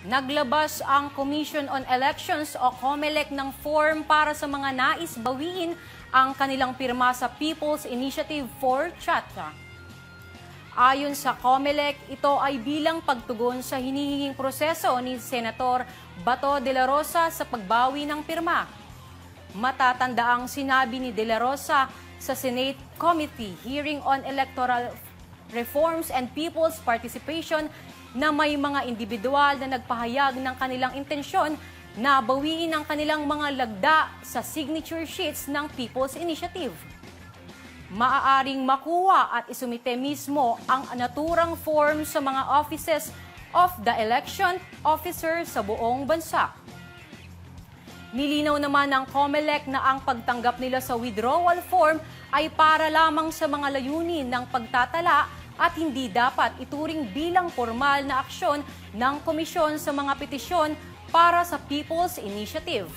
Naglabas ang Commission on Elections o COMELEC ng form para sa mga nais bawiin ang kanilang pirma sa People's Initiative for Chatcha. Ayon sa COMELEC, ito ay bilang pagtugon sa hinihinging proseso ni Senator Bato de la Rosa sa pagbawi ng pirma. Matatandaang sinabi ni de la Rosa sa Senate Committee Hearing on Electoral Reforms and People's Participation na may mga individual na nagpahayag ng kanilang intensyon na bawiin ang kanilang mga lagda sa signature sheets ng People's Initiative. Maaaring makuha at isumite mismo ang naturang form sa mga offices of the election officer sa buong bansa. Nilinaw naman ng COMELEC na ang pagtanggap nila sa withdrawal form ay para lamang sa mga layunin ng pagtatala at hindi dapat ituring bilang formal na aksyon ng komisyon sa mga petisyon para sa People's Initiative.